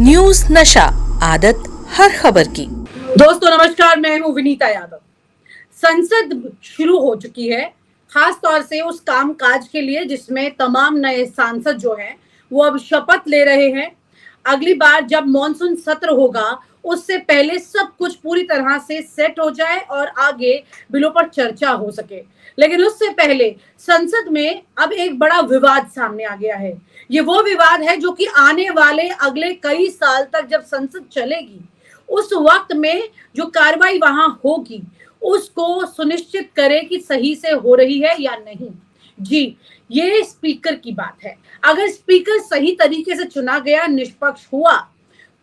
News नशा, आदत हर खबर की। दोस्तों नमस्कार, मैं हूं विनीता यादव। संसद शुरू हो चुकी है, खास तौर से उस कामकाज के लिए जिसमें तमाम नए सांसद जो हैं वो अब शपथ ले रहे हैं। अगली बार जब मॉनसून सत्र होगा उससे पहले सब कुछ पूरी तरह से सेट हो जाए और आगे बिलों पर चर्चा हो सके। लेकिन उससे पहले संसद में अब एक बड़ा विवाद सामने आ गया है। ये वो विवाद है जो कि आने वाले अगले कई साल तक जब संसद चलेगी उस वक्त में जो कार्रवाई वहां होगी उसको सुनिश्चित करे कि सही से हो रही है या नहीं। जी, ये स्पीकर की बात है। अगर स्पीकर सही तरीके से चुना गया, निष्पक्ष हुआ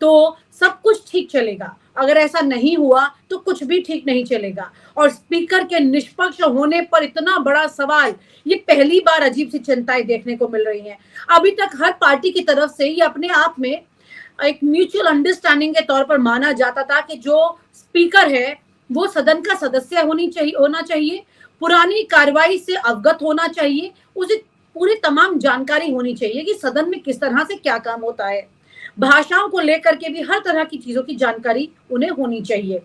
तो सब कुछ ठीक चलेगा। अगर ऐसा नहीं हुआ तो कुछ भी ठीक नहीं चलेगा। और स्पीकर के निष्पक्ष होने पर इतना बड़ा सवाल, ये पहली बार अजीब सी चिंताएं देखने को मिल रही हैं। अभी तक हर पार्टी की तरफ से ये अपने आप में एक म्यूचुअल अंडरस्टैंडिंग के तौर पर माना जाता था कि जो स्पीकर है वो सदन का सदस्य होना चाहिए, पुरानी कार्रवाई से अवगत होना चाहिए, उसे पूरी तमाम जानकारी होनी चाहिए कि सदन में किस तरह से क्या काम होता है। भाषाओं को लेकर के भी हर तरह की चीजों की जानकारी उन्हें होनी चाहिए।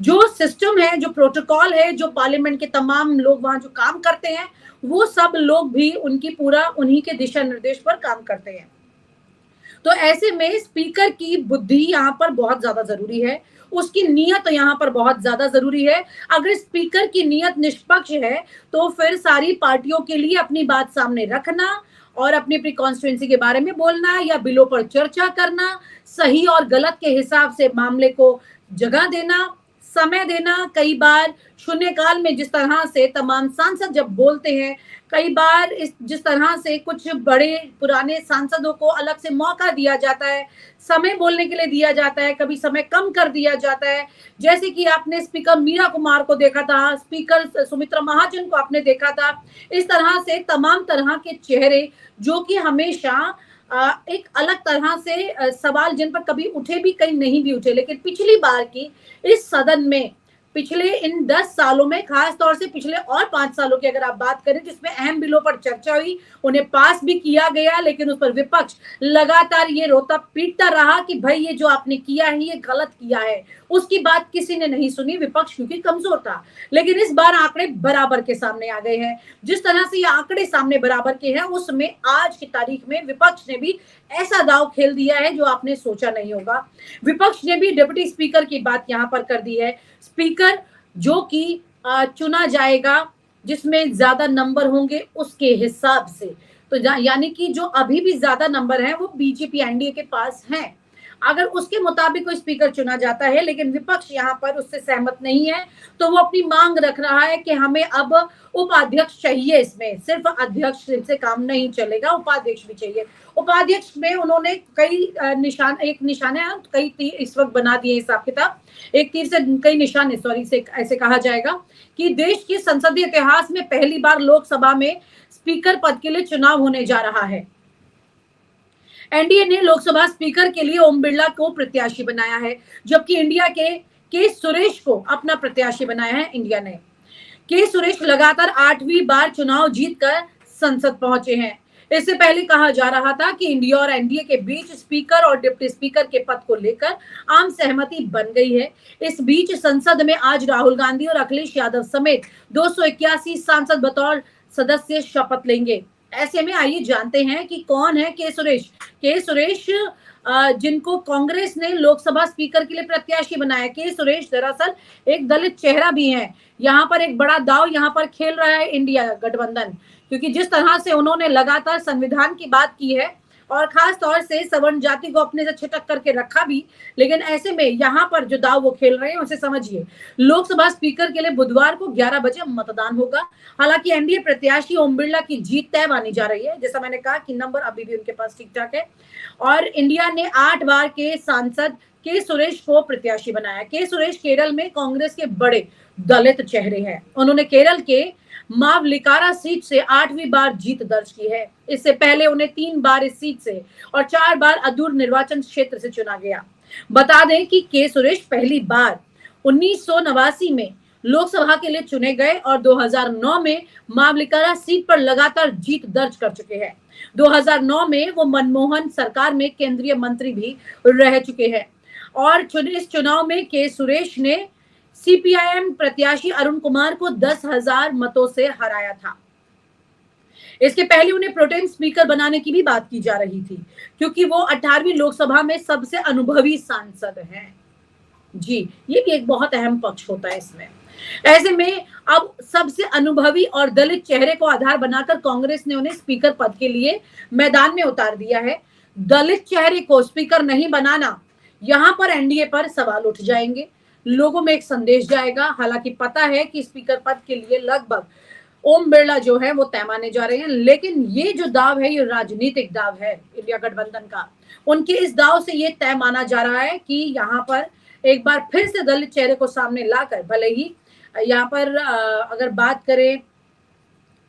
जो सिस्टम है, जो प्रोटोकॉल है, जो पार्लियामेंट के तमाम लोग वहां जो काम करते हैं वो सब लोग भी उनकी पूरा उन्हीं के दिशा निर्देश पर काम करते हैं। तो ऐसे में स्पीकर की बुद्धि यहाँ पर बहुत ज्यादा जरूरी है, उसकी नीयत यहाँ पर बहुत ज्यादा जरूरी है। अगर स्पीकर की नीयत निष्पक्ष है तो फिर सारी पार्टियों के लिए अपनी बात सामने रखना और अपनी अपनी कॉन्स्टिट्यूएंसी के बारे में बोलना या बिलों पर चर्चा करना, सही और गलत के हिसाब से मामले को जगह देना, समय देना। कई बार शून्यकाल में जिस तरह से तमाम सांसद जब बोलते हैं, कई बार जिस तरह से कुछ बड़े पुराने सांसदों को अलग से मौका दिया जाता है, समय बोलने के लिए दिया जाता है, कभी समय कम कर दिया जाता है। जैसे कि आपने स्पीकर मीरा कुमार को देखा था, स्पीकर सुमित्रा महाजन को आपने देखा था। इस तरह से तमाम तरह के चेहरे जो कि हमेशा एक अलग तरह से सवाल जिन पर कभी उठे भी, कहीं नहीं भी उठे। लेकिन पिछली बार की इस सदन में पिछले इन 10 सालों में, खास तौर से पिछले और 5 सालों की अगर आप बात करें जिसमें अहम बिलों पर चर्चा हुई, उन्हें पास भी किया गया, लेकिन उस पर विपक्ष लगातार ये रोता पीटता रहा कि भाई ये जो आपने किया है ये गलत किया है। उसकी बात किसी ने नहीं सुनी, विपक्ष क्योंकि कमजोर था। लेकिन इस बार आंकड़े बराबर के सामने आ गए हैं। जिस तरह से ये आंकड़े सामने बराबर के हैं उसमें आज की तारीख में विपक्ष ने भी ऐसा दांव खेल दिया है जो आपने सोचा नहीं होगा। विपक्ष ने भी डिप्टी स्पीकर की बात यहाँ पर कर दी है। स्पीकर जो कि चुना जाएगा जिसमें ज्यादा नंबर होंगे उसके हिसाब से, तो यानी कि जो अभी भी ज्यादा नंबर हैं वो बीजेपी एनडीए के पास हैं। अगर उसके मुताबिक कोई स्पीकर चुना जाता है, लेकिन विपक्ष यहाँ पर उससे सहमत नहीं है, तो वो अपनी मांग रख रहा है कि हमें अब उपाध्यक्ष चाहिए। इसमें सिर्फ अध्यक्ष से काम नहीं चलेगा, उपाध्यक्ष भी चाहिए। उपाध्यक्ष में उन्होंने कई निशाने कई तीर इस वक्त बना दिए, हिसाब किताब एक तीर से कई निशाने, सॉरी से ऐसे कहा जाएगा कि देश के संसदीय इतिहास में पहली बार लोकसभा में स्पीकर पद के लिए चुनाव होने जा रहा है। एनडीए ने लोकसभा स्पीकर के लिए ओम बिरला को प्रत्याशी बनाया है, जबकि इंडिया के सुरेश को अपना प्रत्याशी बनाया है। इंडिया ने के सुरेश लगातार 8वीं बार चुनाव जीतकर संसद पहुंचे हैं। इससे पहले कहा जा रहा था कि इंडिया और एनडीए के बीच स्पीकर और डिप्टी स्पीकर के पद को लेकर आम सहमति बन गई है। इस बीच संसद में आज राहुल गांधी और अखिलेश यादव समेत 281 सांसद बतौर सदस्य शपथ लेंगे। ऐसे में आइए जानते हैं कि कौन है के सुरेश। के सुरेश जिनको कांग्रेस ने लोकसभा स्पीकर के लिए प्रत्याशी बनाया। के सुरेश दरअसल एक दलित चेहरा भी हैं। यहाँ पर एक बड़ा दाव यहाँ पर खेल रहा है इंडिया गठबंधन, क्योंकि जिस तरह से उन्होंने लगातार संविधान की बात की है और खास तौर से सवर्ण जाति को अपने से छिटक करके रखा भी, लेकिन ऐसे में यहाँ पर जो दाव वो खेल रहे हैं उसे समझिए। लोकसभा स्पीकर के लिए बुधवार को 11 बजे मतदान होगा। हालांकि एनडीए प्रत्याशी ओम बिरला की जीत तय मानी जा रही है। जैसा मैंने कहा कि नंबर अभी भी उनके पास ठीक ठाक है और इंडिया ने 8 बार के सांसद के सुरेश को प्रत्याशी बनाया। के सुरेश केरल में कांग्रेस के बड़े दलित चेहरे हैं। उन्होंने केरल के मावलिकारा सीट से 8वीं बार जीत दर्ज की है। इससे पहले उन्हें 3 बार इस सीट से और 4 बार अदूर निर्वाचन क्षेत्र से चुना गया। बता दें कि के सुरेश पहली बार 1989 में लोकसभा के लिए चुने गए और 2009 में मामलिकारा सीट पर लगातार जीत दर्ज कर चुके हैं। 2009 में वो मनमोहन सरकार में केंद्रीय मंत्री भी रह चुके हैं और इस चुनाव में के सुरेश ने सीपीआईएम प्रत्याशी अरुण कुमार को 10,000 मतों से हराया था। इसके पहले उन्हें प्रोटेम स्पीकर बनाने की भी बात की जा रही थी क्योंकि वो 18वीं लोकसभा में सबसे अनुभवी सांसद हैं। जी, ये भी एक बहुत अहम पक्ष होता है इसमें। ऐसे में अब सबसे अनुभवी और दलित चेहरे को आधार बनाकर कांग्रेस ने उन्हें स्पीकर पद के लिए मैदान में उतार दिया है। दलित चेहरे को स्पीकर नहीं बनाना, यहाँ पर एनडीए पर सवाल उठ जाएंगे, लोगों में एक संदेश जाएगा। हालांकि पता है कि स्पीकर पद के लिए लगभग ओम बिरला जो है वो तय माने जा रहे हैं, लेकिन ये जो दाव है ये राजनीतिक दाव है इंडिया गठबंधन का। उनके इस दाव से ये तय माना जा रहा है कि यहाँ पर एक बार फिर से दलित चेहरे को सामने लाकर, भले ही यहाँ पर अगर बात करें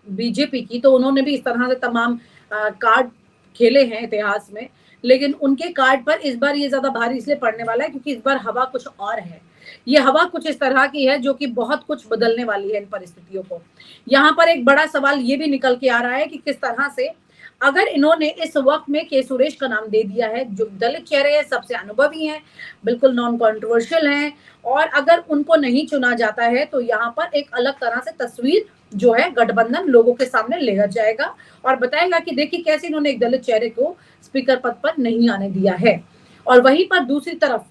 बीजेपी की तो उन्होंने भी इस तरह से तमाम कार्ड खेले हैं इतिहास में, लेकिन उनके कार्ड पर इस बार ये ज्यादा भारी इसलिए पड़ने वाला है क्योंकि इस बार हवा कुछ और है। ये हवा कुछ इस तरह की है जो कि बहुत कुछ बदलने वाली है इन परिस्थितियों को। यहाँ पर एक बड़ा सवाल ये भी निकल के आ रहा है कि किस तरह से अगर इन्होंने इस वक्त में के सुरेश का नाम दे दिया है, जो दलित चेहरे हैं, सबसे अनुभवी हैं, बिल्कुल नॉन कॉन्ट्रोवर्शियल हैं, और अगर उनको नहीं चुना जाता है तो यहाँ पर एक अलग तरह से तस्वीर जो है गठबंधन लोगों के सामने ले जाएगा और बताएगा कि देखिए कैसे इन्होंने एक दलित चेहरे को स्पीकर पद पर नहीं आने दिया है। और वहीं पर दूसरी तरफ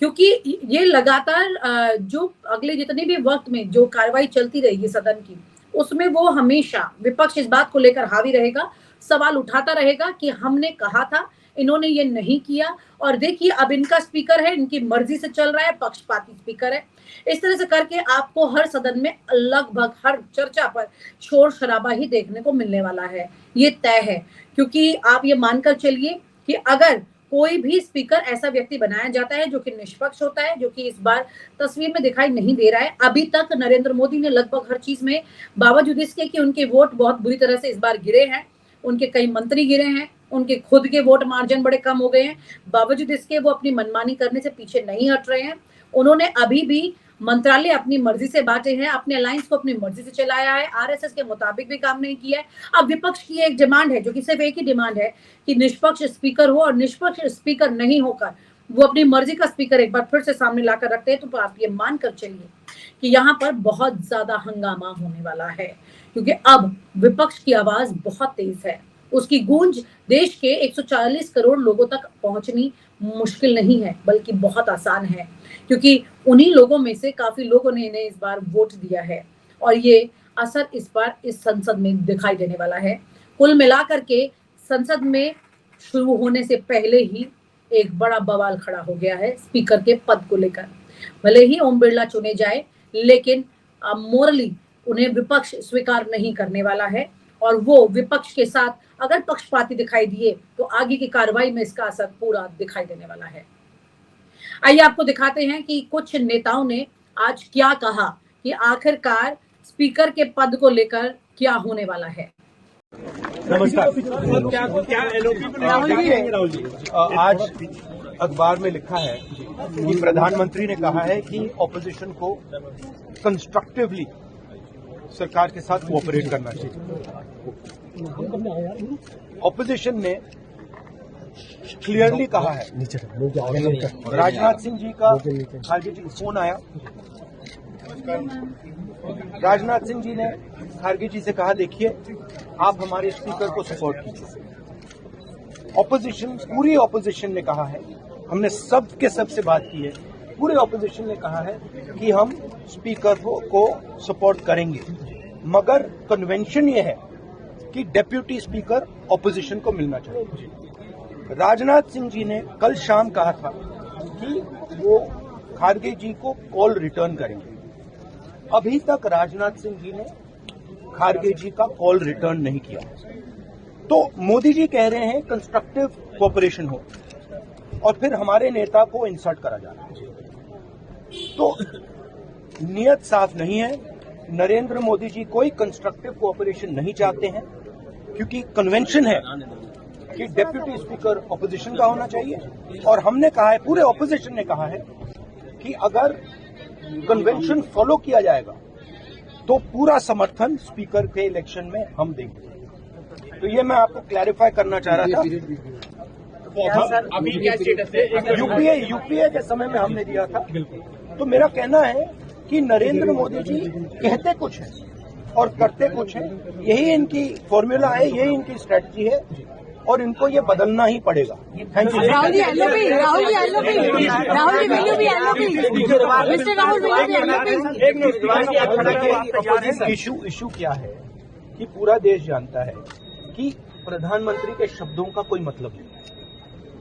क्योंकि ये लगातार जो अगले जितने भी वक्त में जो कार्रवाई चलती रहेगी सदन की, उसमें वो हमेशा विपक्ष इस बात को लेकर हावी रहेगा, सवाल उठाता रहेगा कि हमने कहा था, इन्होंने ये नहीं किया, और देखिए अब इनका स्पीकर है, इनकी मर्जी से चल रहा है, पक्षपाती स्पीकर है। इस तरह से करके आपको हर सदन में लगभग हर चर्चा पर शोर शराबा ही देखने को मिलने वाला है, ये तय है। क्योंकि आप ये मानकर चलिए कि अगर कोई भी स्पीकर ऐसा व्यक्ति बनाया जाता है जो कि निष्पक्ष होता है, जो कि इस बार तस्वीर में दिखाई नहीं दे रहा है। अभी तक नरेंद्र मोदी ने लगभग हर चीज में, बावजूद इसके कि उनके वोट बहुत बुरी तरह से इस बार गिरे हैं, उनके कई मंत्री गिरे हैं, उनके खुद के वोट मार्जिन बड़े कम हो गए हैं, बावजूद इसके वो अपनी मनमानी करने से पीछे नहीं हट रहे हैं। उन्होंने अभी भी मंत्रालय अपनी मर्जी से बांटे हैं, अपने अलायंस को अपनी मर्जी से चलाया है, आरएसएस के मुताबिक भी काम नहीं किया है। अब विपक्ष की एक डिमांड है, जो कि सिर्फ एक ही डिमांड है कि निष्पक्ष स्पीकर हो, और निष्पक्ष स्पीकर नहीं होकर वो अपनी मर्जी का स्पीकर एक बार फिर से सामने लाकर रखते हैं, तो आप ये मानकर चलिए कि यहाँ पर बहुत ज्यादा हंगामा होने वाला है। क्योंकि अब विपक्ष की आवाज बहुत तेज है, उसकी गूंज देश के 140 करोड़ लोगों तक पहुंचनी मुश्किल नहीं है, बल्कि बहुत आसान है, क्योंकि उन्हीं लोगों में से काफी लोगों ने इन्हें इस बार वोट दिया है, और ये असर इस बार इस संसद में दिखाई देने वाला है। कुल मिलाकर के संसद में शुरू होने से पहले ही एक बड़ा बवाल खड़ा हो गया है स्पीकर के पद को लेकर। भले ही ओम बिरला चुने जाए, लेकिन मोरली उन्हें विपक्ष स्वीकार नहीं करने वाला है, और वो विपक्ष के साथ अगर पक्षपाती दिखाई दिए तो आगे की कार्रवाई में इसका असर पूरा दिखाई देने वाला है। आइए आपको दिखाते हैं कि कुछ नेताओं ने आज क्या कहा कि आखिरकार स्पीकर के पद को लेकर क्या होने वाला है। नमस्कार। आज अखबार में लिखा है कि प्रधानमंत्री ने कहा है कि ऑपोजिशन को कंस्ट्रक्टिवली सरकार के साथ कोऑपरेट करना चाहिए। ऑपोजिशन ने क्लियरली कहा है, राजनाथ सिंह जी का खारगे जी को फोन आया, राजनाथ सिंह जी ने खारगे जी से कहा देखिए आप हमारे स्पीकर को सपोर्ट कीजिए। ऑपोजिशन, पूरी ऑपोजिशन ने कहा है, हमने सबके सबसे बात की है, पूरे ऑपोजिशन ने कहा है कि हम स्पीकर को सपोर्ट करेंगे, मगर कन्वेंशन ये है कि डेप्यूटी स्पीकर ऑपोजिशन को मिलना चाहिए। राजनाथ सिंह जी ने कल शाम कहा था कि वो खारगे जी को कॉल रिटर्न करेंगे। अभी तक राजनाथ सिंह जी ने खारगे जी का कॉल रिटर्न नहीं किया। तो मोदी जी कह रहे हैं कंस्ट्रक्टिव कोऑपरेशन हो, और फिर हमारे नेता को इंसल्ट करा जा रहा है। तो नियत साफ नहीं है। नरेंद्र मोदी जी कोई कंस्ट्रक्टिव कोऑपरेशन नहीं चाहते हैं, क्योंकि कन्वेंशन है कि डेप्यूटी स्पीकर ऑपोजिशन का होना चाहिए। और हमने कहा है, पूरे ऑपोजिशन ने कहा है कि अगर कन्वेंशन फॉलो किया जाएगा तो पूरा समर्थन स्पीकर के इलेक्शन में हम देंगे। तो ये मैं आपको क्लैरिफाई करना चाह रहा था। अभी क्या स्टेटस है? यूपीए के समय में हमने दिया था। तो मेरा कहना है कि नरेंद्र मोदी जी कहते कुछ है और करते कुछ है, यही इनकी फॉर्मूला है, यही इनकी स्ट्रेटजी है और इनको ये बदलना ही पड़ेगा। Thank you. Rahul ji LOP, Rahul ji LOP, Rahul ji will you be LOP? Mister Rahul will you be LOP? Issue क्या है कि पूरा देश जानता है कि प्रधानमंत्री के शब्दों का कोई मतलब नहीं।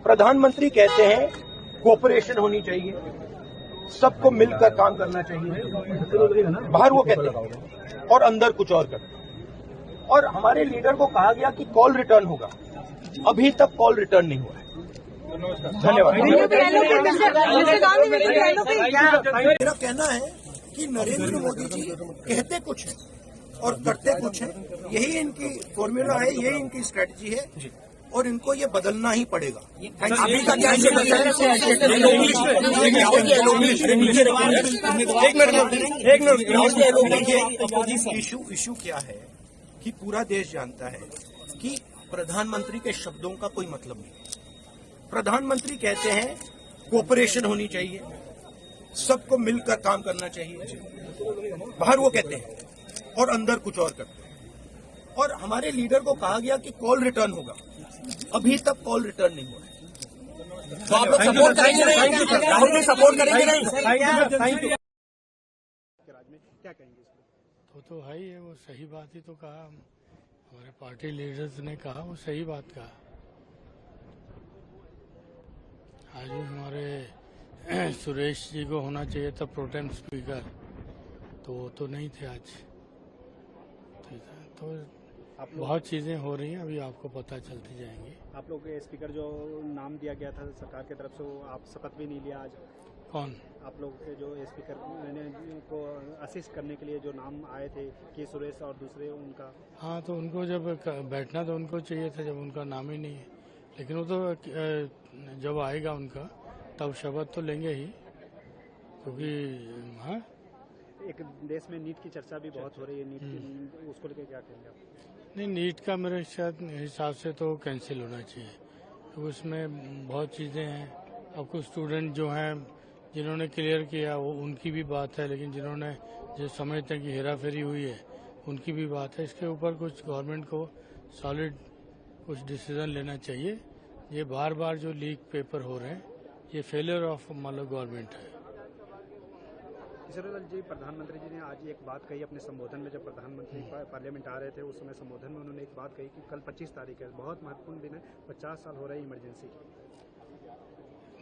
प्रधानमंत्री कहते हैं कोऑपरेशन होनी चाहिए, सबको मिलकर काम करना चाहिए, बाहर वो कहते हैं और अंदर कुछ और करते हैं। और हमारे लीडर को कहा गया कि कॉल रिटर्न होगा, अभी तक कॉल रिटर्न नहीं हुआ है। धन्यवाद। मेरा कहना है कि नरेंद्र मोदी जी कहते कुछ है और करते कुछ है, यही इनकी फॉर्मूला है, यही इनकी स्ट्रेटजी है और इनको ये बदलना ही पड़ेगा। अभी का क्या इशू क्या है कि पूरा देश जानता है कि प्रधानमंत्री के शब्दों का कोई मतलब नहीं। प्रधानमंत्री कहते हैं कोऑपरेशन होनी चाहिए, सबको मिलकर काम करना चाहिए, बाहर वो कहते हैं और अंदर कुछ और करते हैं। और हमारे लीडर को कहा गया कि कॉल रिटर्न होगा, अभी तक कॉल रिटर्न नहीं हुआ है। तो आप लोग सपोर्ट करेंगे नहीं? राहुल जी सपोर्ट करेंगे नहीं? तो है ही है, वो सही बात ही तो कहा। हमारे पार्टी लीडर्स ने कहा, वो सही बात कहा। आज भी हमारे सुरेश जी को होना चाहिए था प्रोटेम स्पीकर, तो वो तो नहीं थे आज। ठीक है, तो बहुत चीजें हो रही हैं, अभी आपको पता चलती जाएंगी। आप लोग के स्पीकर जो नाम दिया गया था सरकार की तरफ से, वो आप शपथ भी नहीं लिया आज। कौन? आप लोग के जो स्पीकर को असिस्ट करने के लिए जो नाम आए थे के सुरेश और दूसरे उनका। हाँ, तो उनको जब बैठना तो उनको चाहिए था, जब उनका नाम ही नहीं है। लेकिन वो तो जब आएगा उनका तब शपथ तो लेंगे ही, क्योंकि हाँ, एक देश में नीट की चर्चा भी बहुत हो रही है। नीट उसको लेकर क्या कहेंगे आप? नहीं, नीट का मेरे हिसाब से तो कैंसिल होना चाहिए, तो उसमें बहुत चीज़ें हैं। अब कुछ स्टूडेंट जो हैं जिन्होंने क्लियर किया वो उनकी भी बात है, लेकिन जिन्होंने जो समझते हैं कि हेरा फेरी हुई है उनकी भी बात है। इसके ऊपर कुछ गवर्नमेंट को सॉलिड कुछ डिसीजन लेना चाहिए। ये बार बार जो लीक पेपर हो रहे हैं, ये फेलियर ऑफ मतलब गवर्नमेंट है। किशोरीलाल जी, प्रधानमंत्री जी ने आज एक बात कही अपने संबोधन में, जब प्रधानमंत्री पार्लियामेंट आ रहे थे उस समय संबोधन में उन्होंने एक बात कही कि कल 25 तारीख है, बहुत महत्वपूर्ण दिन है, 50 साल हो रहे हैं इमरजेंसी की।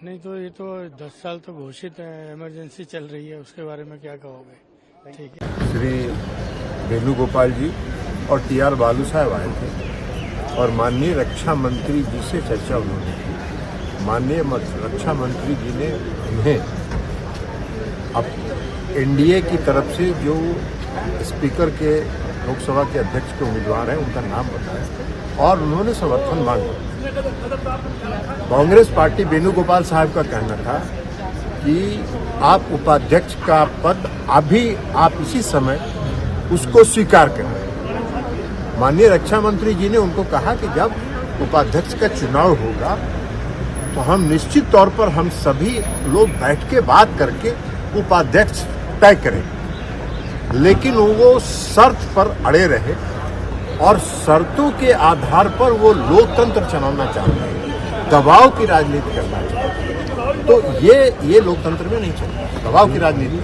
नहीं तो ये तो 10 साल तो घोषित है, इमरजेंसी चल रही है, उसके बारे में क्या कहोगे? ठीक है। श्री वेणुगोपाल जी और TR बालू साहब आए थे और माननीय रक्षा मंत्री जी से चर्चा उन्होंने की। माननीय रक्षा मंत्री जी ने उन्हें अब NDA की तरफ से जो स्पीकर के लोकसभा के अध्यक्ष के उम्मीदवार हैं उनका नाम बताया और उन्होंने समर्थन मांगा। कांग्रेस पार्टी वेणुगोपाल साहब का कहना था कि आप उपाध्यक्ष का पद अभी आप इसी समय उसको स्वीकार करें। माननीय रक्षा मंत्री जी ने उनको कहा कि जब उपाध्यक्ष का चुनाव होगा तो हम निश्चित तौर पर हम सभी लोग बैठ के बात करके उपाध्यक्ष तय करेंगे। लेकिन वो शर्त पर अड़े रहे और शर्तों के आधार पर वो लोकतंत्र चलाना चाहते हैं, दबाव की राजनीति करना चाहते हैं। तो ये लोकतंत्र में नहीं चलता, दबाव की राजनीति।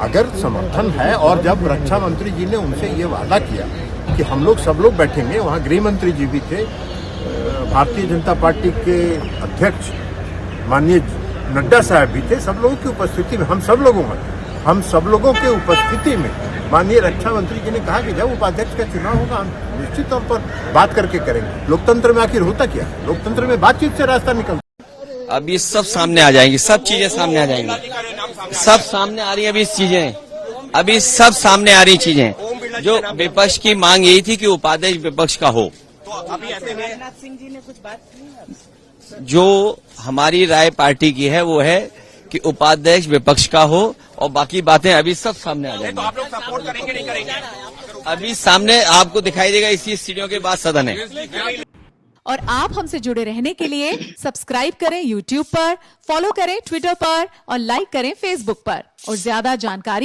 अगर समर्थन है और जब रक्षा मंत्री जी ने उनसे ये वादा किया कि हम लोग सब लोग बैठेंगे, वहाँ गृह मंत्री जी भी थे, भारतीय जनता पार्टी के अध्यक्ष माननीय नड्डा साहब भी थे, सब लोगों की उपस्थिति में हम सब लोगों के उपस्थिति में माननीय रक्षा मंत्री जी ने कहा कि जब उपाध्यक्ष का चुनाव होगा हम निश्चित तौर पर बात करके करेंगे। लोकतंत्र में आखिर होता क्या? लोकतंत्र में बातचीत से रास्ता निकलता। अब ये सब सामने आ जाएंगी, सब चीजें सामने आ जाएंगी, सब सामने आ रही है अभी चीजें, अभी सब सामने आ रही चीजें। जो विपक्ष की मांग यही थी कि उपाध्यक्ष विपक्ष का हो, जो हमारी राय पार्टी की है वो है कि उपाध्यक्ष विपक्ष का हो और बाकी बातें अभी सब सामने आ जाएंगी। तो आप लोग सपोर्ट करेंगे नहीं करेंगे? अभी सामने आपको दिखाई देगा, इसी सीढ़ियों के बाद सदन है। और आप हमसे जुड़े रहने के लिए सब्सक्राइब करें YouTube पर, फॉलो करें ट्विटर पर और लाइक करें Facebook पर और ज्यादा जानकारी